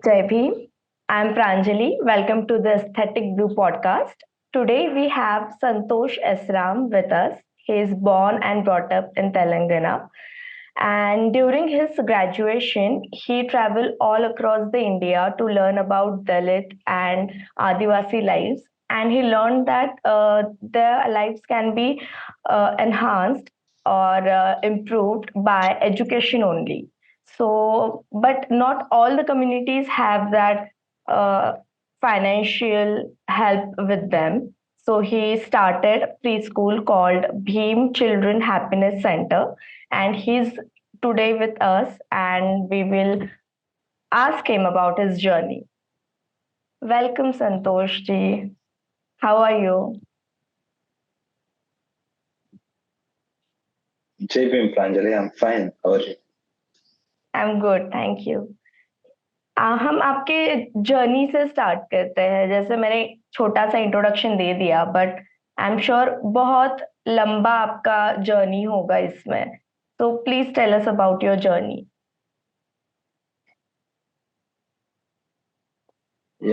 Jai Bheem. I'm Pranjali. Welcome to the Aesthetic Blue podcast. Today we have Santhosh Esram with us. He is born and brought up in Telangana. And during his graduation, he traveled all across the India to learn about Dalit and Adivasi lives. And he learned that their lives can be enhanced or improved by education only. So, but not all the communities have that uh, financial help with them. So he started a preschool called Bheem Children Happiness Centre, and he's today with us, and we will ask him about his journey. Welcome, Santosh ji. How are you? Jai Bhim Pranjali, I'm fine. How are you? I'm good, thank you. हम आपके journey से start करते हैं। जैसे मैंने छोटा सा introduction दे दिया, बट आई एम श्योर बहुत लंबा आपका जर्नी होगा इसमें। तो please tell us about your journey.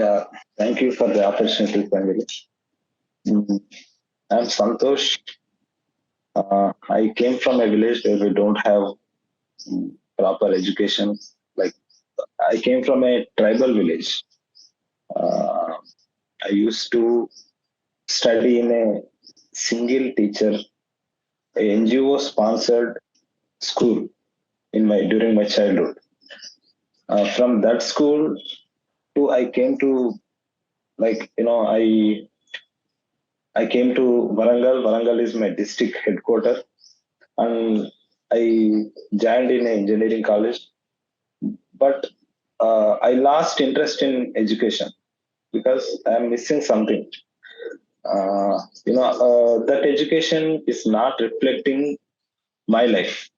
Yeah, thank you for the opportunity, Pranjali. Mm, I'm Santosh. I came from a village where we don't have proper education. Like, I came from a tribal village. Uh, I used to study in a single teacher, a NGO sponsored school in my during my childhood. From that school to I came to I came to Varangal. Varangal is my district headquarters, and I joined in an engineering college. But I lost interest in education because I am missing something. That education is not reflecting my life.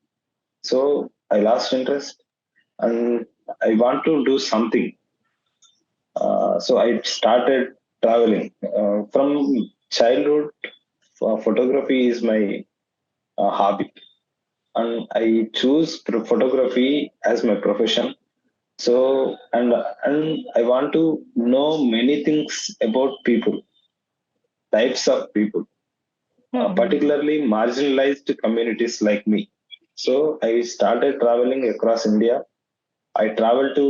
So I lost interest, and I want to do something. So I started traveling from childhood. Photography is my hobby, and I choose photography as my profession. So and I want to know many things about people, types of people, particularly marginalized communities like me. So I started traveling across India. I traveled to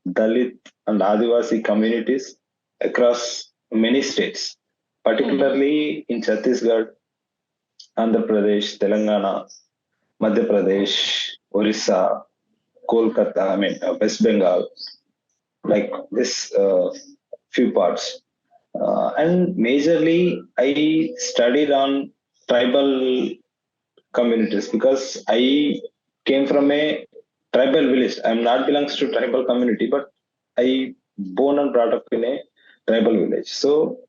Dalit and Adivasi communities across many states, particularly in Chhattisgarh, Andhra Pradesh, Telangana, Madhya Pradesh, Orissa, Kolkata, West Bengal, like this few parts. And majorly, I studied on tribal communities because I came from a tribal village. I'm not belongs to tribal community, but I born and brought up in a tribal village. So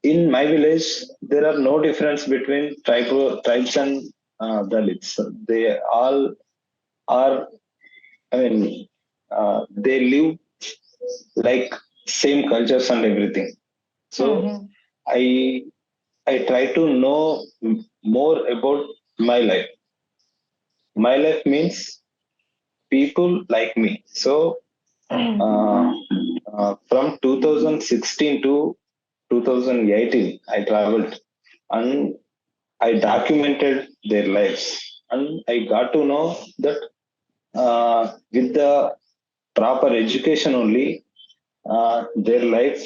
in my village, there are no difference between tribes and Dalits. They all are. I mean, they live like same cultures and everything. So I I try to know more about my life. My life means people like me. So uh, from 2016 to 2018, I traveled and I documented their lives, and I got to know that with the proper education only, uh, their life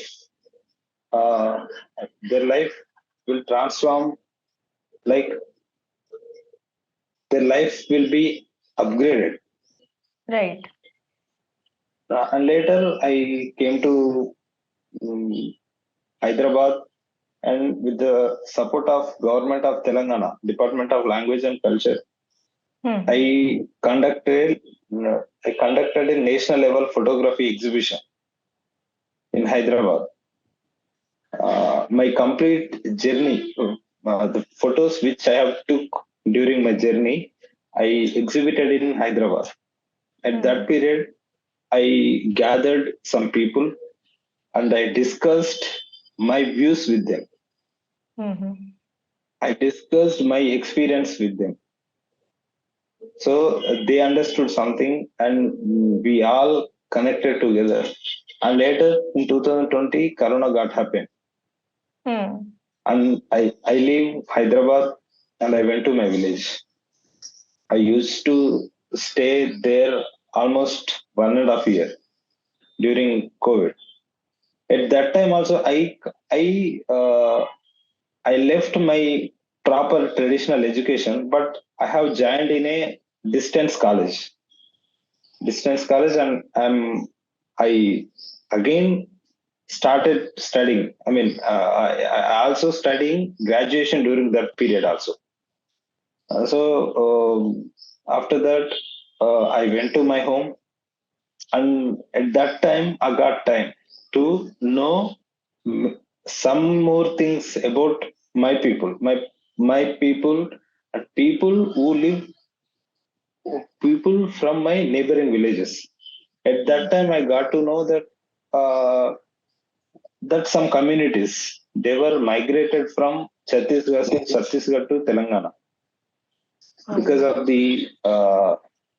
uh, their life will transform. Like their life will be upgraded. Right. And later, I came to um, Hyderabad, and with the support of government of Telangana, Department of Language and Culture, I conducted I conducted a national level photography exhibition in Hyderabad. My complete journey, the photos which I have took during my journey, I exhibited in Hyderabad. At that period, I gathered some people and I discussed my views with them. I discussed my experience with them. So they understood something, and we all connected together. And later in 2020, Corona got happened, Hmm. and I leave Hyderabad and I went to my village. I used to stay there almost 1.5 year during COVID. At that time also, I left my proper traditional education, but I have joined in a distance college, and I again started studying. I mean, I also studying graduation during that period also. So after that, I went to my home, and at that time, I got time to know mm, some more things about my people, and people from my neighboring villages. At that time, I got to know uh, that some communities they were migrated from Chhattisgarh to Telangana because Hmm. of the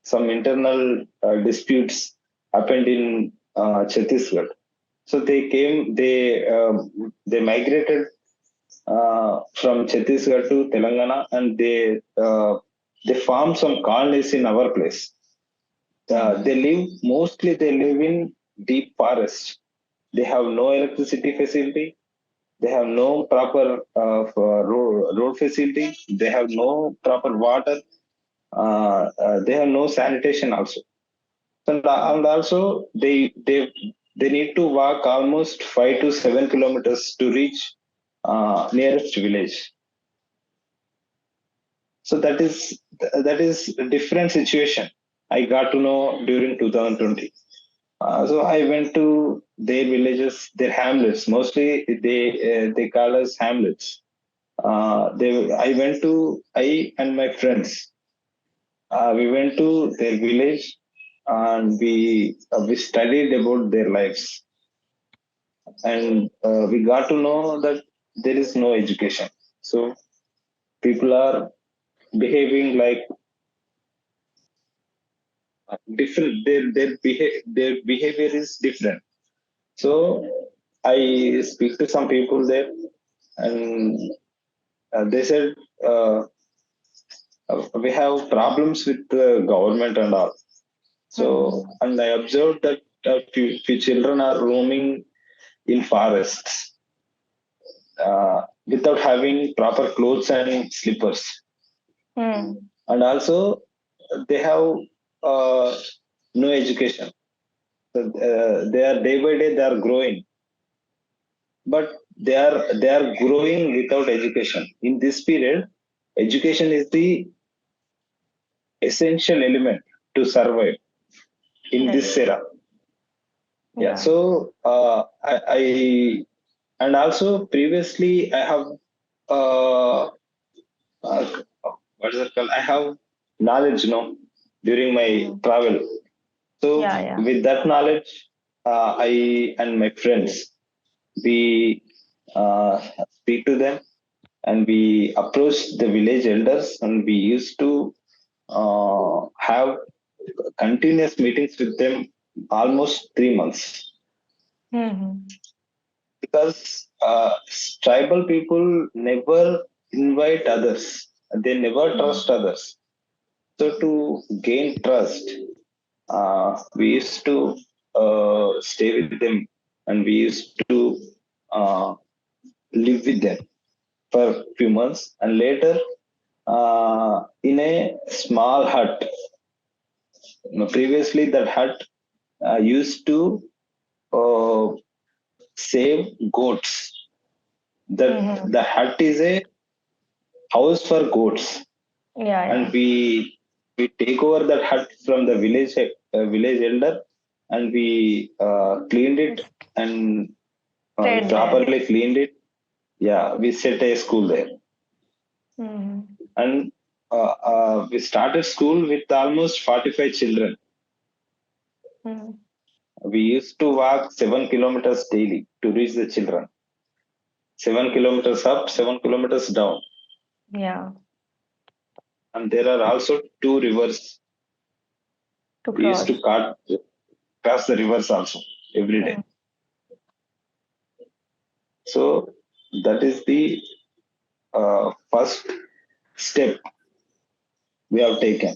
some internal disputes happened in Chhattisgarh. So they migrated from Chhattisgarh to Telangana, and they farm some colonies in our place. Hmm. They live in deep forest. They have no electricity facility. They have no proper road facility. They have no proper water. They have no sanitation also. And also they need to walk almost 5 to 7 kilometers to reach nearest village. So that is a different situation. I got to know during 2020. So I went to their villages, their hamlets. Mostly they call us hamlets. I went to I and my friends. We went to their village, and we studied about their lives, and we got to know that there is no education. So people are behaving like different. Their behavior is different. So I speak to some people there, and they said uh, we have problems with the government and all. So, Hmm. and I observed that few children are roaming in forests without having proper clothes and slippers. Hmm. And also, they have uh, no education. So, they are day by day they are growing, but they are growing without education. In this period, education is the essential element to survive in Right. this era. Yeah. Yeah. So I and also previously I have uh, uh, what is it called? I have knowledge, during my Hmm. travel. So Yeah. Yeah. with that knowledge, I and my friends we speak to them, and we approach the village elders, and we used to have continuous meetings with them almost 3 months, Hmm. because tribal people never invite others, they never Hmm. trust others. So to gain trust, we used to stay with them, and we used to uh, live with them for a few months, and later in a small hut. Previously, that hut used to uh, save goats. That Hmm. the hut is a house for goats, Yeah. and Yeah. we take over that hut from the village elder, and we cleaned it, Just and we stayed there. properly cleaned it. Yeah, we set a school there, Hmm. and we started school with almost 45 children. Hmm. We used to walk 7 kilometers daily to reach the children. 7 kilometers up, 7 kilometers down, Yeah. and there are also two rivers. To We used to cross. cut cross the rivers also every day. Mm. So that is the first step we have taken.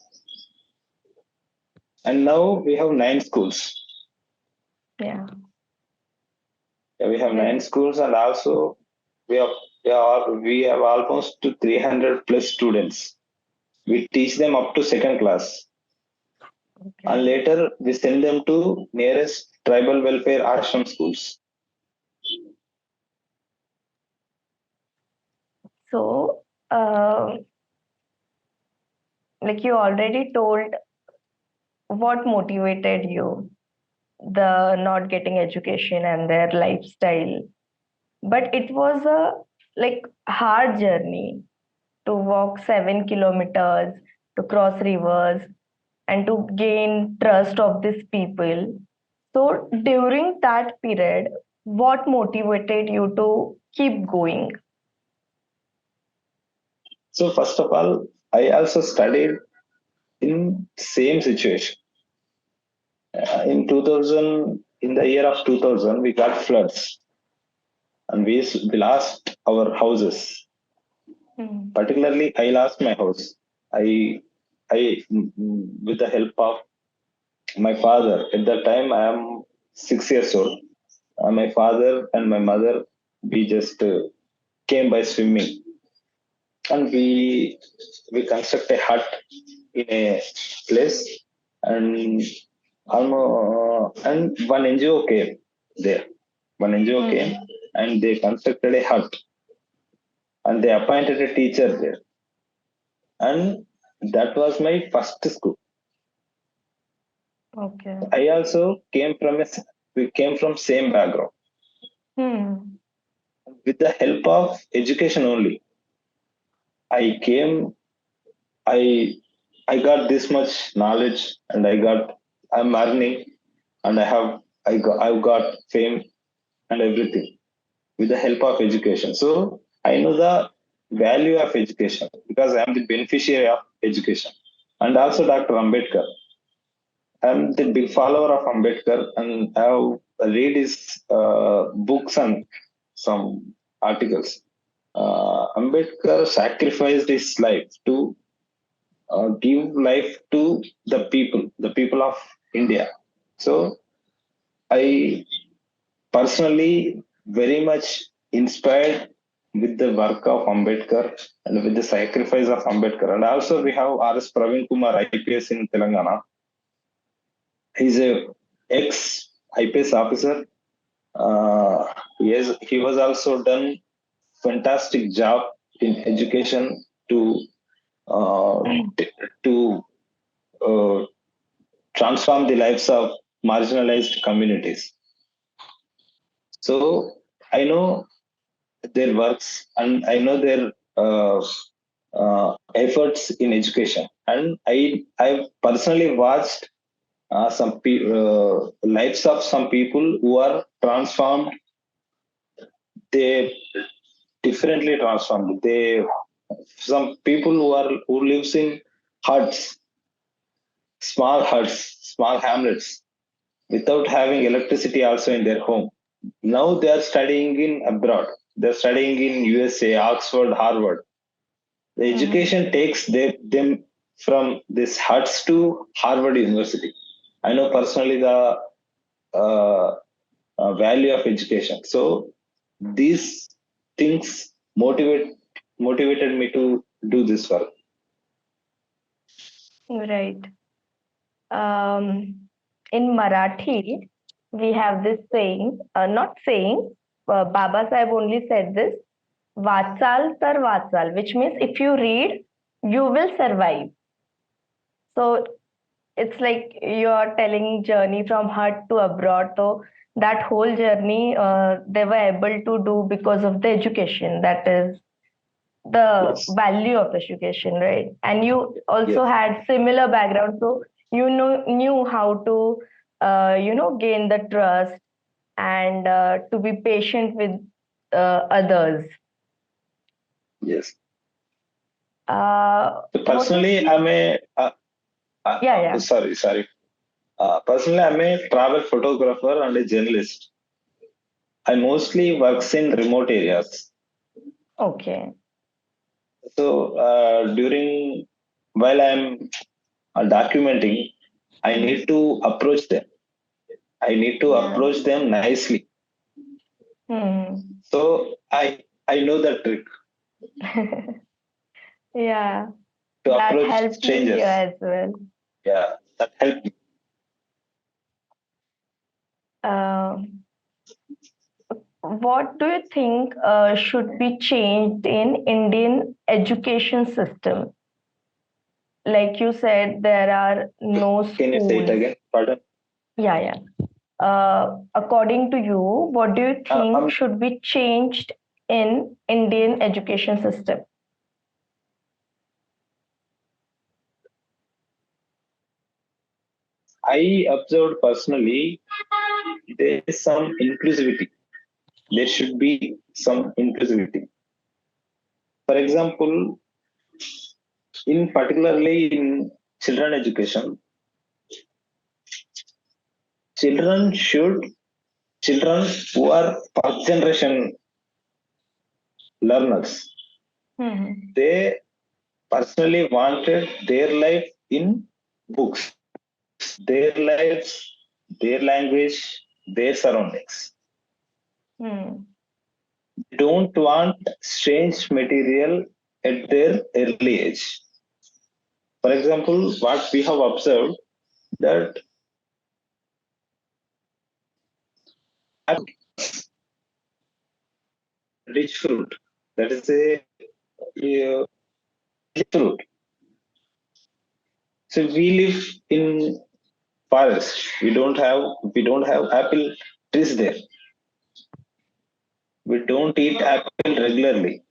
And now we have 9 schools. Yeah. Yeah, we have nine Right. schools, and also we have we have almost to 300 plus students. We teach them up to second class, and Okay. later we send them to nearest tribal welfare ashram schools. So, like you already told, what motivated you, the not getting education and their lifestyle, but it was a like hard journey to walk 7 kilometers, to cross rivers, and to gain trust of these people. So during that period, what motivated you to keep going? So first of all, I also studied in same situation. In 2000, in the year of 2000, we got floods, and we lost our houses. Mm. Particularly, I lost my house. I with the help of my father. At that time, I am 6 years old. My father and my mother, we just came by swimming, and we construct a hut in a place, and and one NGO came there. One NGO came, Mm. and they constructed a hut, and they appointed a teacher there, and that was my first school. Okay. I also we came from same background. Hmm. With the help of education only, I came, I I got this much knowledge, and I'm earning, and I've got fame and everything with the help of education. So I know the value of education because I am the beneficiary of education. And also Dr. Ambedkar. I'm the big follower of Ambedkar, and I've read his books and some articles. Ambedkar sacrificed his life to give life to the people of India. So I personally very much inspired with the work of Ambedkar and with the sacrifice of Ambedkar. And also we have R.S. Praveen Kumar, IPS in Telangana. He's a ex IPS officer. Yes, he was also done fantastic job in education uh, t- to uh, transform the lives of marginalized communities. So I know their works, and I know their efforts in education, and I personally watched lives of some people who are transformed. They differently transformed. They Some people who lives in huts, small hamlets, without having electricity also in their home. Now they are studying in abroad. They're studying in USA, Oxford, Harvard. The Mm. education takes them from these huts to Harvard University. I know personally the uh, value of education. So these things motivated me to do this work. Right. In Marathi, we have this saying, not saying, Baba Sahib only said this, Vatsal tar Vatsal, which means if you read, you will survive. So it's like you're telling journey from hut to abroad. So that whole journey they were able to do because of the education. That is the Yes, value of education, right? And you also yes, had similar background, so you know knew how to gain the trust and to be patient with others. yes. uh, So what was personally, the I'm a yeah, yeah. sorry. Personally, I'm a travel photographer and a journalist. I mostly works in remote areas. Okay. So during while I'm documenting, I need Hmm. to approach them. I need to Yeah. approach them nicely. Hmm. So I know the trick Yeah. to That approach helped me here strangers. as well. Yeah, that helped me. Um, what do you think should be changed in Indian education system? Like you said, there are no Can you say it schools. again? Pardon. Yeah, yeah. According to you, what do you Uh, think um, should be changed in Indian education system? I observed personally there is some inclusivity. There should be some inclusivity. For example, in particularly in children education, children should children who are first generation learners, Hmm. they personally wanted their life in books, their lives, their language, their surroundings. Hmm. They don't want strange material at their early age. For example, what we have observed that rich fruit, that is a fruit. So we live in forest. We don't have apple trees there. We don't eat apple regularly.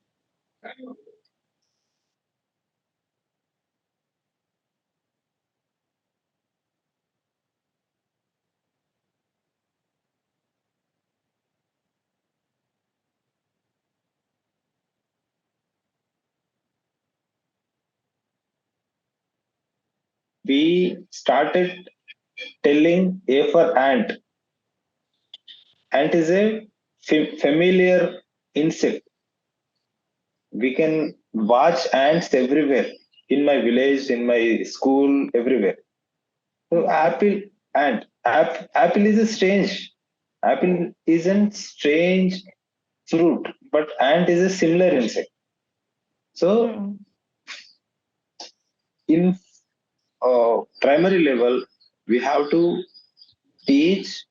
We started telling A for ant. Ant is a familiar insect. We can watch ants everywhere in my village, in my school, everywhere. So apple ant. Apple is a strange. Apple isn't strange fruit, but ant is a similar insect. So Hmm. in primary level, we have to teach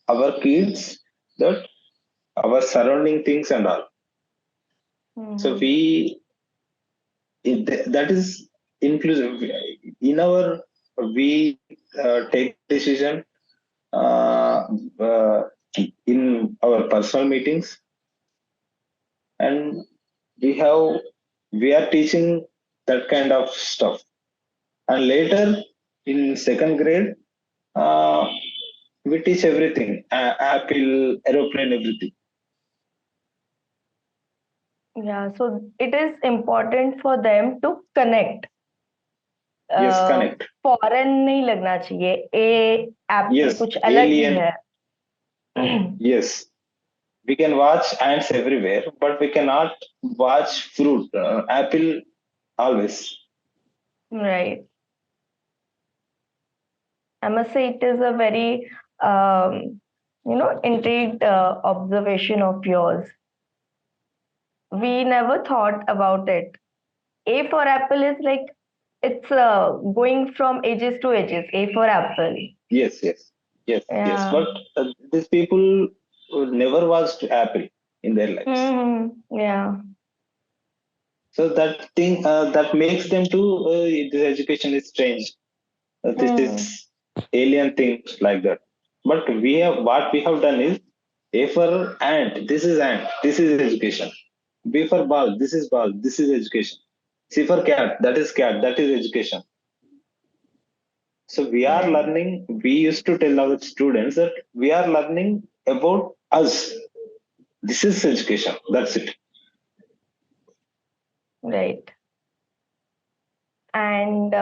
our kids that our surrounding things and all. So Hmm. that is inclusive. In our we take decision uh, uh, in our personal meetings, and we have we are teaching that kind of stuff. And later in second grade, uh, we teach everything: apple, aeroplane, everything. Yeah, so it is important for them to connect. Yes, connect. Foreign नहीं लगना चाहिए ए Apple Yes, कुछ अलग ही alien. है. Yes, we can watch ants everywhere, but we cannot watch fruit, apple always. Right. I must say it is a very um, intrigued observation of yours. We never thought about it. A for apple is like it's going from ages to ages. A for apple. Yes, yes, yes. Yeah. But these people never watched apple in their lives. Hmm. Yeah. So that thing that makes them to this education is strange. This Hmm. is alien thing like that. But we have what we have done is A for ant. This is ant. This is education. B for ball. This is ball. This is education. C for cat. That is cat. That is education. So we are Right. learning. We used to tell our students that we are learning about us. This is education. That's it. Right. And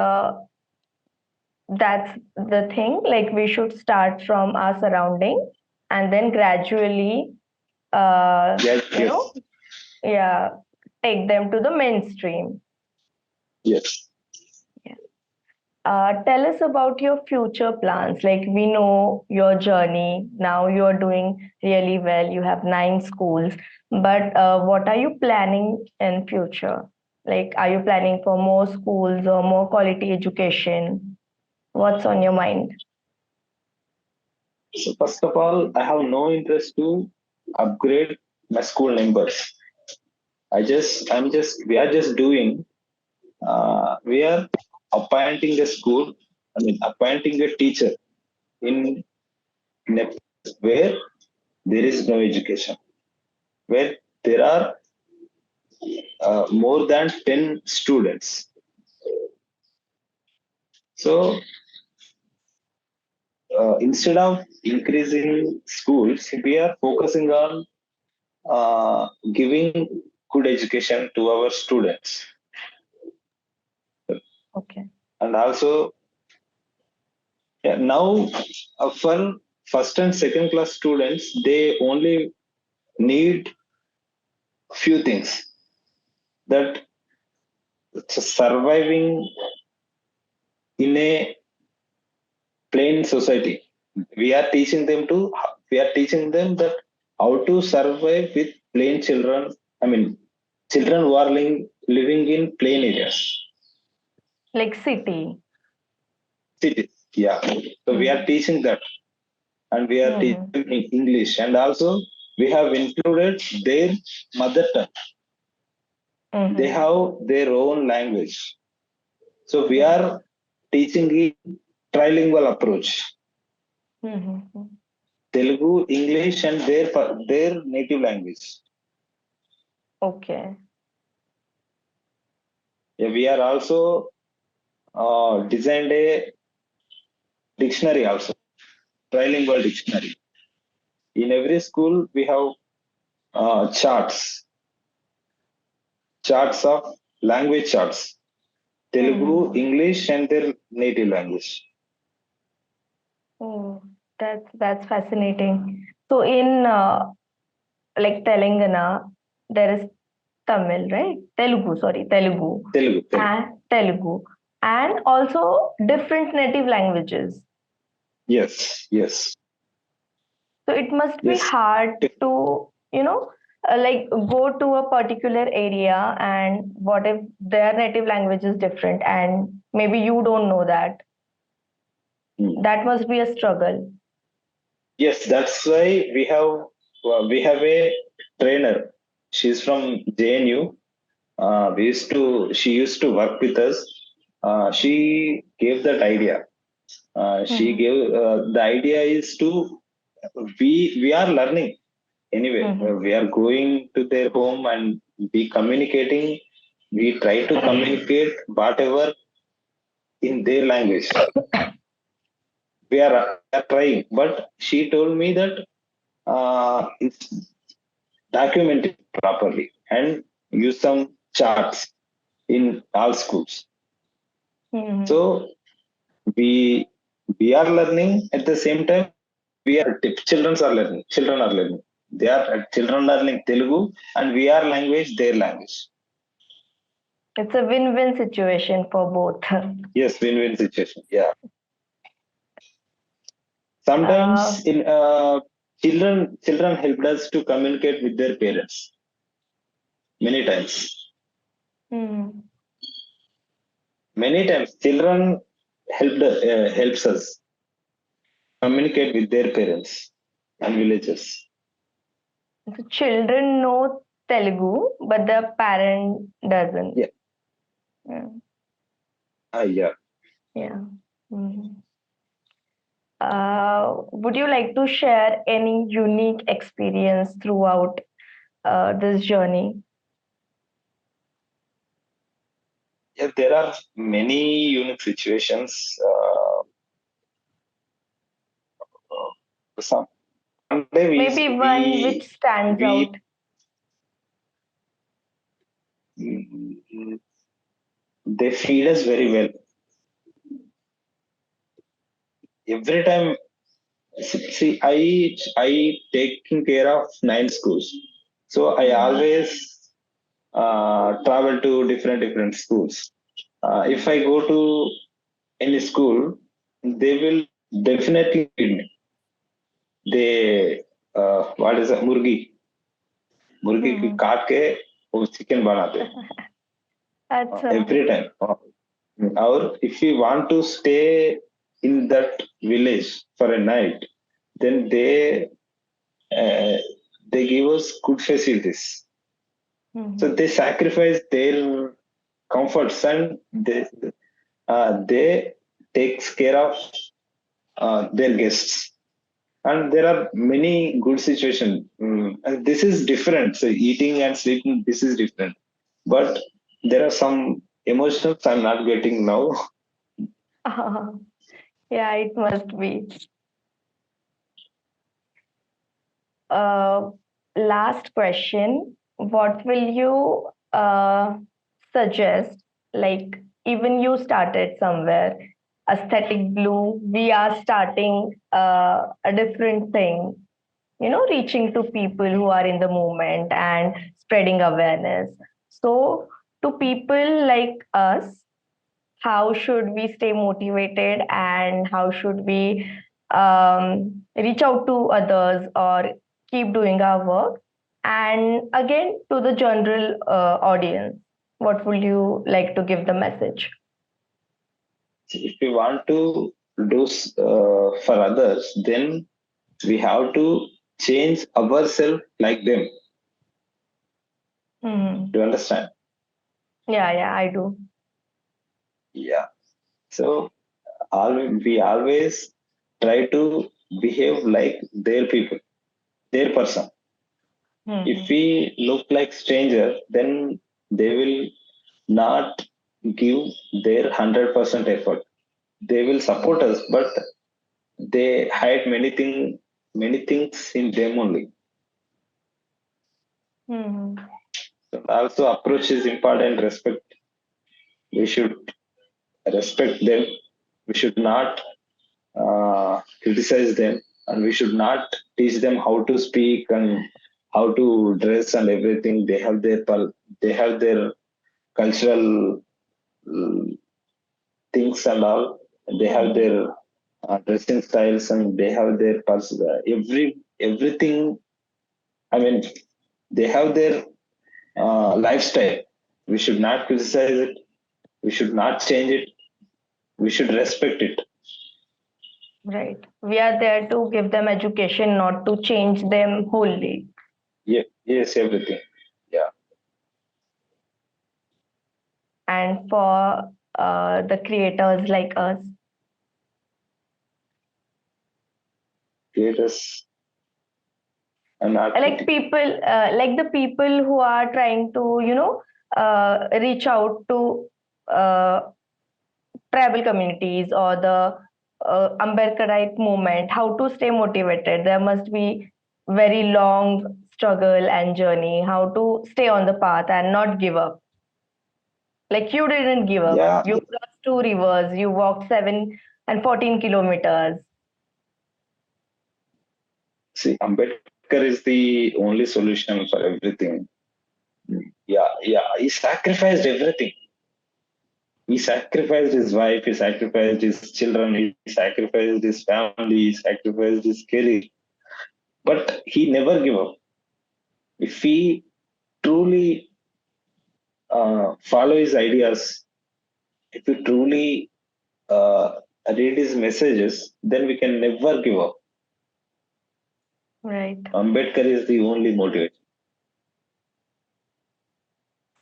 that's the thing. Like we should start from our surrounding and then gradually, Yes, you yes, know, yeah, take them to the mainstream. yes. Yeah. Tell us about your future plans. Like we know your journey. Now you're doing really well. You have 9 schools. But what are you planning in future? Like, are you planning for more schools or more quality education? What's on your mind? So first of all, I have no interest to upgrade my school numbers. We are just doing, we are appointing a school, appointing a teacher in, in a place where there is no education, where there are more than 10 students. So instead of increasing schools, we are focusing on giving good education to our students. Okay. And also, yeah, now for first and second class students, they only need few things, that surviving in a plain society. We are teaching them that how to survive with plain children. I mean, children who are living in plain areas, Like city. cities. Yeah. So we are Mm-hmm. teaching that, and we are teaching Mm-hmm. them in English, and also we have included their mother tongue. They Mm-hmm. have their own language. So we Yeah. are teaching in trilingual approach. Mm-hmm. Telugu, English, and their native language. Okay. Yeah, we are also designed a dictionary also, trilingual dictionary. In every school, we have charts of language charts, Telugu, Mm-hmm. English, and their native language. Oh, that's fascinating. So in like Telangana, there is Tamil, right? Telugu, sorry, Telugu, Telugu. and Telugu, and also different native languages. Yes, yes, So it must be yes. hard to, like go to a particular area, and what if their native language is different and maybe you don't know that? Hmm. That must be a struggle. Yes, that's why we have a trainer. She's from JNU. She used to work with us. She gave that idea. She Mm-hmm. gave the idea is to we are learning anyway. Mm-hmm. We are going to their home and be communicating. We try to communicate whatever in their language. We are trying, but she told me that it's documented properly and use some charts in all schools. Mm-hmm. So we we are learning at the same time. Children are learning. Children are learning. Children are learning Telugu, and we are language their language. It's a win-win situation for both. Yes, win-win situation. Yeah. Uh, Sometimes in children helped us to communicate with their parents. Many times. hmm. Many times children helps us communicate with their parents and villagers. So children know Telugu, but the parent doesn't. Yeah. Yeah. Yeah. Yeah. Mhm. Would you like to share any unique experience throughout this journey? Yeah, there are many unique situations. Some one day Maybe one which stands we out. mm, they feed us very well. every time. See, I taking care of 9 schools, so I Mm-hmm. always travel to different schools. If I go to any school, they will definitely feed me. They what is that, मुर्गी की Mm-hmm. काट के वो chicken बनाते Acha. every time. Or if you want to stay in that village for a night, then uh, they give us good facilities. So Mm-hmm. they sacrifice their comforts, and they takes care of their guests. And there are many good situations. And this is different. So eating and sleeping, this is different. But there are some emotions I'm not getting now. Yeah, it must be. Uh, Last question. What will you suggest? Like, even you started somewhere, aesthetic blue, we are starting a different thing, reaching to people who are in the movement and spreading awareness. So, to people like us, how should we stay motivated and how should we reach out to others or keep doing our work? And again, to the general audience, what would you like to give the message? If we want to do for others, then we have to change ourselves like them. Hmm. Do you understand? Yeah, yeah, I do. Yeah. So we always try to behave like their people, their person. If Hmm. we look like stranger, then they will not give their 100% effort. They will support us, but they hide many things in them only. Hmm. So also, approach is important. Respect. We should respect them. We should not criticize them, and we should not teach them how to speak and how to dress and everything. They have their cultural mm, things and all. They have Hmm. their dressing styles, and they have their everything. I mean, they have their lifestyle. We should not criticize it. We should not change it. We should respect it. Right. We are there to give them education, not to change them wholly. Yeah, yes, everything. Yeah, And for the creators like us, creators and art like critic. people, like the people who are trying to, reach out to uh, tribal communities or the Ambedkarite movement, how to stay motivated. There must be very long struggle and journey, how to stay on the path and not give up. Like you didn't give up. Yeah, You crossed 2 rivers, you walked 7 and 14 kilometers. see, Ambedkar is the only solution for everything. Yeah, yeah. He sacrificed everything. He sacrificed his wife. He sacrificed his children. He sacrificed his family. He sacrificed his career. But he never gave up. If he truly follow his ideas, if we truly read his messages, then we can never give up. Right. Ambedkar is the only motivation.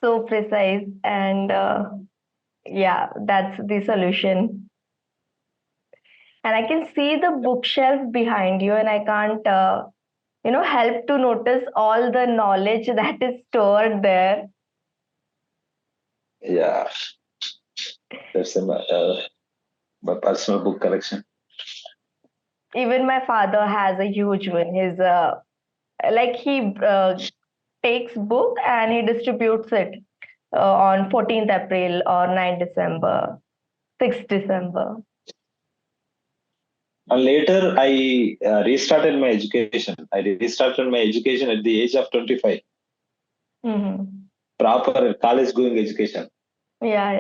So precise and yeah, that's the solution. And I can see the bookshelf behind you, and I can't, help to notice all the knowledge that is stored there. Yeah, that's my personal book collection. Even my father has a huge one. His like he takes book and he distributes it on 14th April or 9th December, 6th December. And later, I restarted my education. I restarted my education at the age of 25. Mm-hmm. Proper college going education. Yeah,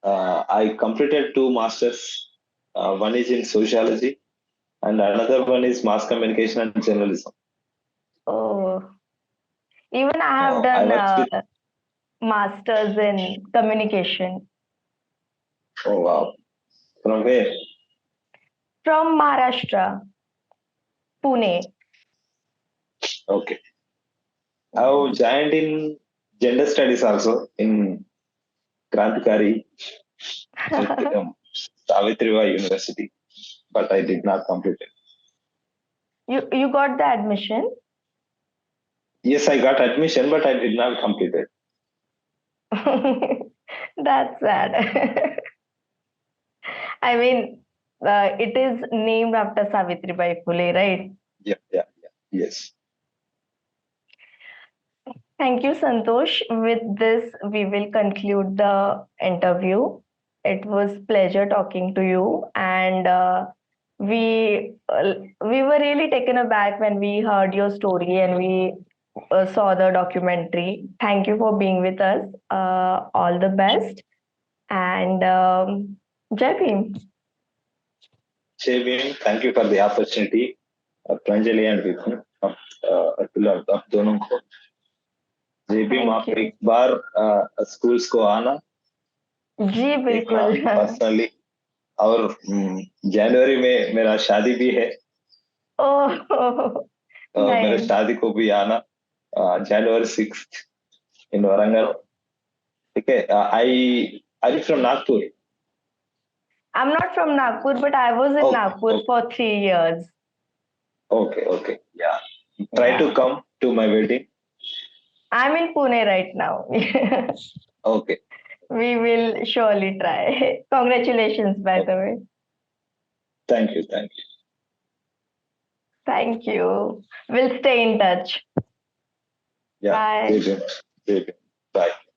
yeah. I completed two masters. One is in sociology, and another one is mass communication and journalism. Oh, even I have I done worked with. masters in communication Oh wow! From where? from Maharashtra, Pune. Okay. Yes. I joined in gender studies also in Krantikari Savitribai University, but I did not complete it. You got the admission? Yes, I got admission, but I did not complete it. That's sad. I mean, it is named after Savitribai Phule, right? Yeah, yeah, yeah. Yes. Thank you, Santosh. With this, we will conclude the interview. It was pleasure talking to you, and we were really taken aback when we heard your story and we saw the documentary. Thank you for being with us. All the best, and Jai Bhim. Shavin, thank you for the opportunity. Pranjali and Vipin, आप दोनों को जी भी Thank आप you. एक बार schools को आना जी देखना बिल्कुल. पर्सनली और जनवरी में मेरा शादी भी है Oh, मेरे nice. शादी को भी आना January 6th इन वरंगल ठीक है I from Nagpur I'm not from Nagpur, but I was in okay Nagpur okay for 3 years. Okay okay yeah try to Yeah. Come to my wedding I'm in Pune right now. Okay We will surely try. Congratulations, by the way. Thank you Thank you. We'll stay in touch. Yeah Bye. Bye